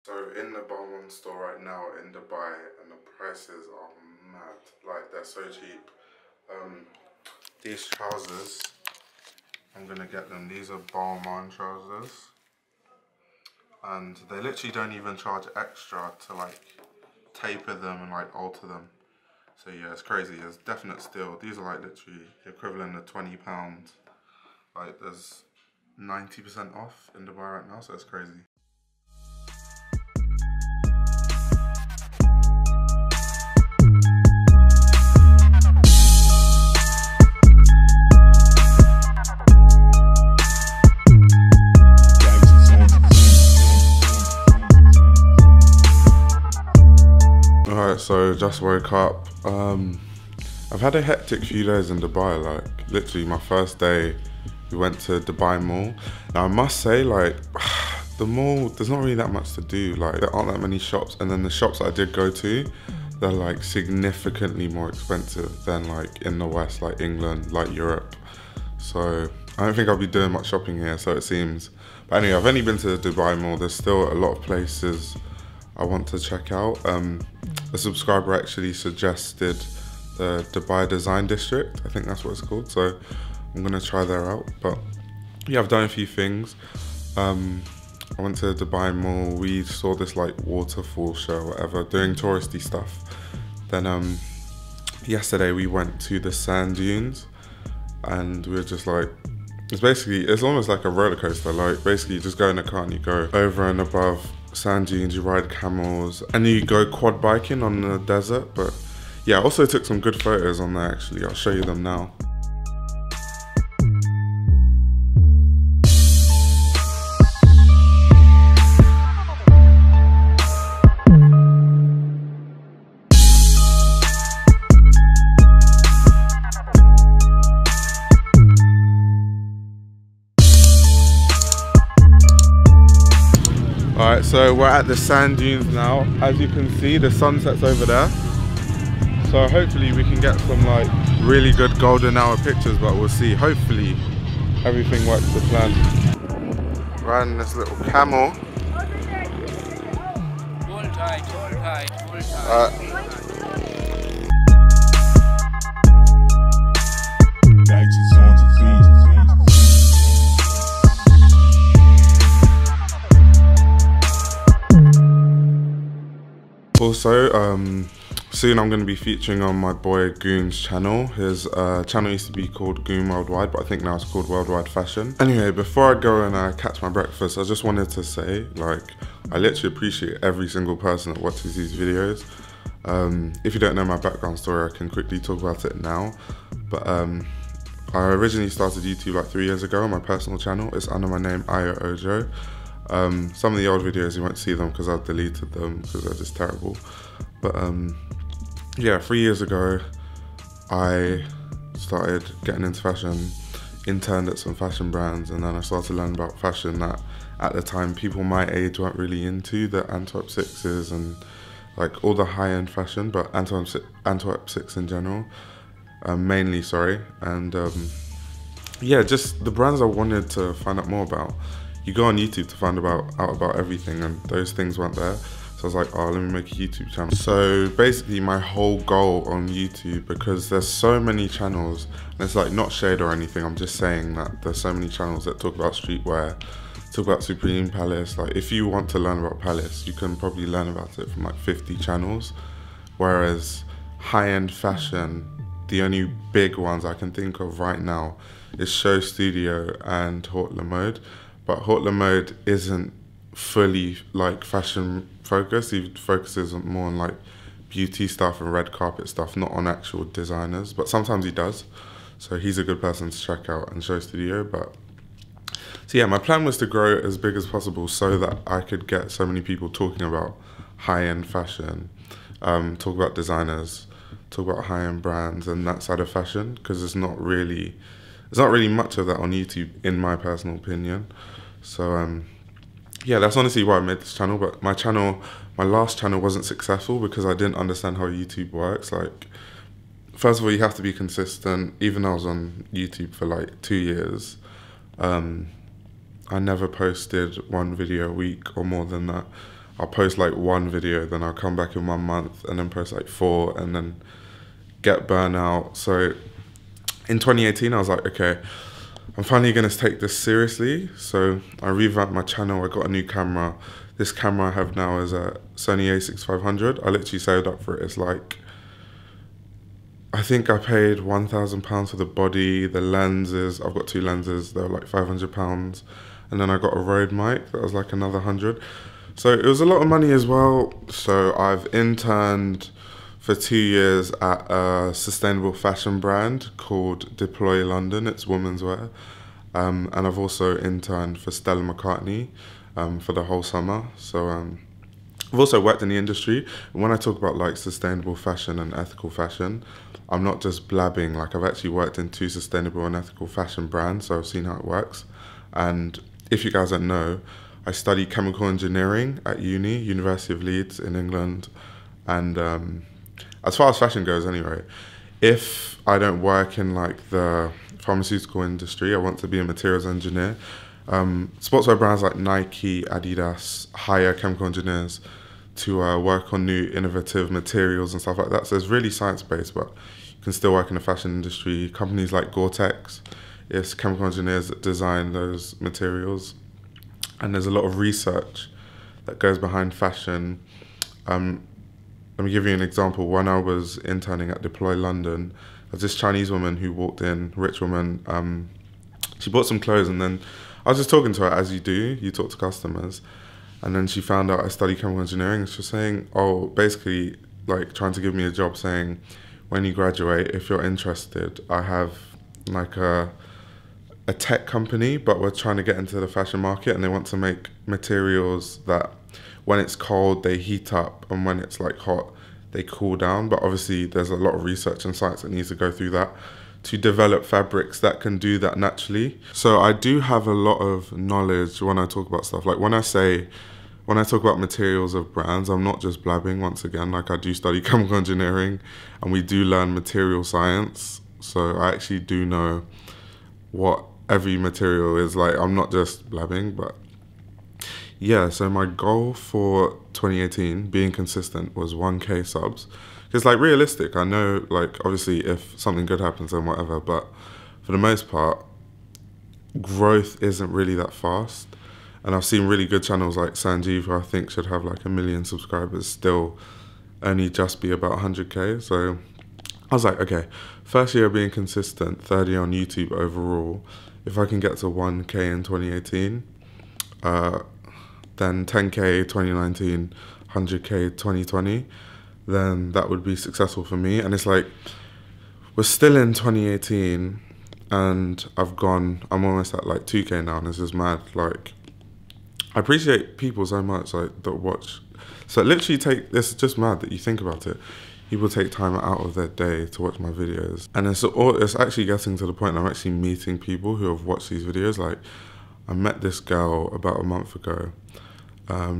So in the Balmain store right now in Dubai, and the prices are mad. Like, they're so cheap. These trousers, I'm gonna get them. These are Balmain trousers, and they literally don't even charge extra to like taper them and like alter them. So yeah, it's crazy. It's definite steal. These are like literally the equivalent of £20. Like, there's 90% off in Dubai right now, so it's crazy. Alright, so just woke up. I've had a hectic few days in Dubai. Like, literally my first day, we went to Dubai Mall. Now I must say, like, the mall, there's not really that much to do. Like, there aren't that many shops, and then the shops I did go to, they're like significantly more expensive than like in the West, like England, like Europe. So I don't think I'll be doing much shopping here, so it seems. But anyway, I've only been to the Dubai Mall. There's still a lot of places I want to check out. A subscriber actually suggested the Dubai Design District. I think that's what it's called. So I'm gonna try that out. But yeah, I've done a few things. I went to the Dubai Mall. We saw this like waterfall show, whatever, doing touristy stuff. Then yesterday we went to the sand dunes, and we were just like, it's almost like a roller coaster. Like, basically you just go in a car and you go over and above sand dunes, you ride camels, and you go quad biking on the desert. But yeah, I also took some good photos on there actually. I'll show you them now. Alright, so we're at the sand dunes now. As you can see, the sunset's over there. So hopefully we can get some like really good golden hour pictures, but we'll see. Hopefully everything works to plan. Riding this little camel. Hold tight, hold tight, hold tight. Also, soon I'm going to be featuring on my boy Goon's channel. His channel used to be called Goon Worldwide, but I think now it's called Worldwide Fashion. Anyway, before I go and catch my breakfast, I just wanted to say, like, I literally appreciate every single person that watches these videos. If you don't know my background story, I can quickly talk about it now. But I originally started YouTube like 3 years ago on my personal channel. It's under my name, Ayo Ojo. Some of the old videos you won't see them because I've deleted them because they're just terrible. But yeah, 3 years ago I started getting into fashion, interned at some fashion brands, and then I started learning about fashion that at the time people my age weren't really into, the Antwerp 6s and like all the high-end fashion, but Antwerp 6 in general, mainly, sorry. And yeah, just the brands I wanted to find out more about. You go on YouTube to find out about everything, and those things weren't there. So I was like, oh, let me make a YouTube channel. So basically my whole goal on YouTube, because there's so many channels, and it's like not shade or anything, I'm just saying that there's so many channels that talk about streetwear, talk about Supreme, Palace. Like, if you want to learn about Palace, you can probably learn about it from like 50 channels. Whereas high-end fashion, the only big ones I can think of right now is Show Studio and Haute Le Mode. But Haute Le Mode isn't fully like fashion focused. He focuses more on like beauty stuff and red carpet stuff, not on actual designers, but sometimes he does. So he's a good person to check out, and Show Studio. But so yeah, my plan was to grow it as big as possible so that I could get so many people talking about high-end fashion, talk about designers, talk about high-end brands and that side of fashion, because there's not really much of that on YouTube, in my personal opinion. So yeah, that's honestly why I made this channel. But my last channel wasn't successful because I didn't understand how YouTube works. Like, first of all, you have to be consistent. Even though I was on YouTube for like 2 years, I never posted one video a week or more than that. I'll post like 1 video, then I'll come back in 1 month and then post like 4 and then get burnt out. So in 2018, I was like, okay, I'm finally gonna take this seriously. So I revamped my channel, I got a new camera. This camera I have now is a Sony a6500. I literally saved up for it. It's like, I think I paid £1,000 for the body, the lenses. I've got 2 lenses, they were like £500. And then I got a Rode mic, that was like another 100. So it was a lot of money as well. So I've interned for 2 years at a sustainable fashion brand called Dubai London. It's women's wear. And I've also interned for Stella McCartney for the whole summer. So I've also worked in the industry. When I talk about like sustainable fashion and ethical fashion, I'm not just blabbing. Like, I've actually worked in 2 sustainable and ethical fashion brands, so I've seen how it works. And if you guys don't know, I studied chemical engineering at University of Leeds in England. And as far as fashion goes anyway, if I don't work in like the pharmaceutical industry, I want to be a materials engineer. Sportswear brands like Nike, Adidas hire chemical engineers to work on new innovative materials and stuff like that. So it's really science-based, but you can still work in the fashion industry. Companies like Gore-Tex, it's chemical engineers that design those materials. And there's a lot of research that goes behind fashion. Let me give you an example. When I was interning at Deploy London, there's this Chinese woman who walked in, rich woman. She bought some clothes, and then I was just talking to her, as you do, you talk to customers. And then she found out I study chemical engineering. She was saying, oh, basically like trying to give me a job, saying, when you graduate, if you're interested, I have like a tech company, but we're trying to get into the fashion market, and they want to make materials that when it's cold, they heat up, and when it's like hot, they cool down. But obviously there's a lot of research and science that needs to go through that to develop fabrics that can do that naturally. So I do have a lot of knowledge when I talk about stuff. Like when I talk about materials of brands, I'm not just blabbing once again. Like, I do study chemical engineering and we do learn material science. So I actually do know what every material is. Like, I'm not just blabbing, but yeah. So my goal for 2018, being consistent, was 1K subs. It's like realistic. I know, like, obviously if something good happens, then whatever, but for the most part, growth isn't really that fast. And I've seen really good channels like Sanjeev, who I think should have like 1 million subscribers, still only just be about 100K. So I was like, okay, first year being consistent, 30 on YouTube overall. If I can get to 1K in 2018, then 10K 2019, 100K 2020, then that would be successful for me. And it's like, we're still in 2018 and I'm almost at like 2K now, and it's just mad. Like, I appreciate people so much, like, that watch. So literally it's just mad that you think about it. People take time out of their day to watch my videos. And it's actually getting to the point I'm actually meeting people who have watched these videos. Like, I met this girl about a month ago.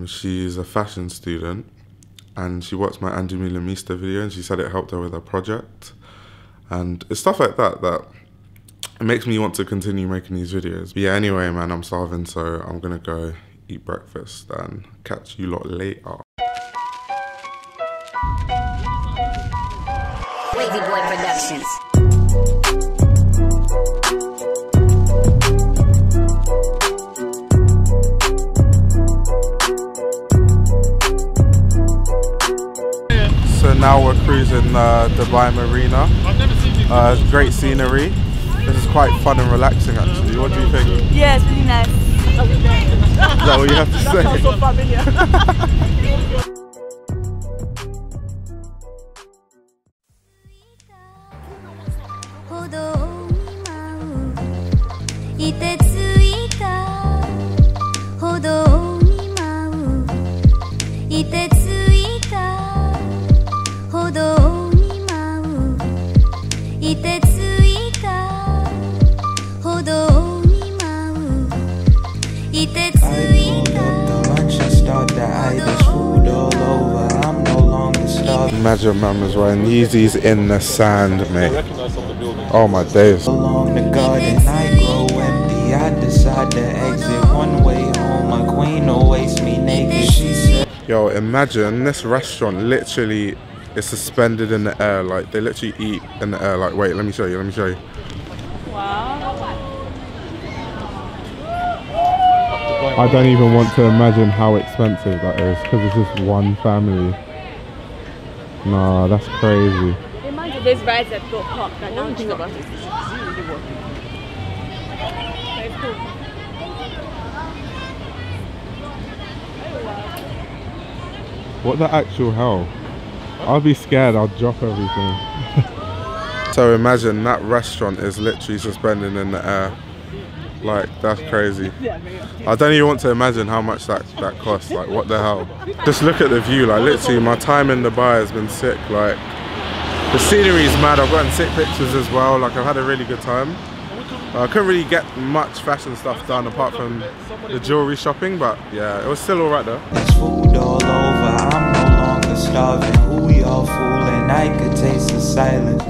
She's a fashion student, and she watched my Andy Milamista video, and she said it helped her with her project. And it's stuff like that that it makes me want to continue making these videos. But yeah, anyway, man, I'm starving, so I'm gonna go eat breakfast and catch you lot later. Wavy Boy Productions. So now we're cruising Dubai Marina. It's great scenery. This is quite fun and relaxing, actually. What do you think? Yeah, it's really nice. Is that what you have to say? That sounds so familiar. Imagine man was wearing Yeezys in the sand, mate. Oh my days. Along the garden, I grow empty. I decide to exit one way home. My queen always me naked. She said. Yo, imagine this restaurant literally is suspended in the air. Like, they literally eat in the air. Like, wait, let me show you, let me show you. Wow. I don't even want to imagine how expensive that is, because it's just one family. Nah, that's crazy. Imagine there's rides that got popped that now think about it. Very cool. What the actual hell? I'll be scared, I'll drop everything. So imagine that restaurant is literally suspended in the air. Like, that's crazy. I don't even want to imagine how much that costs. Like, what the hell? Just look at the view. Like, literally, my time in Dubai has been sick. Like, the scenery is mad. I've gotten sick pictures as well. Like, I've had a really good time. I couldn't really get much fashion stuff done apart from the jewelry shopping, but yeah, it was still alright though. There's food all over, I'm no longer starving. Who we all fooling? I could taste the silence.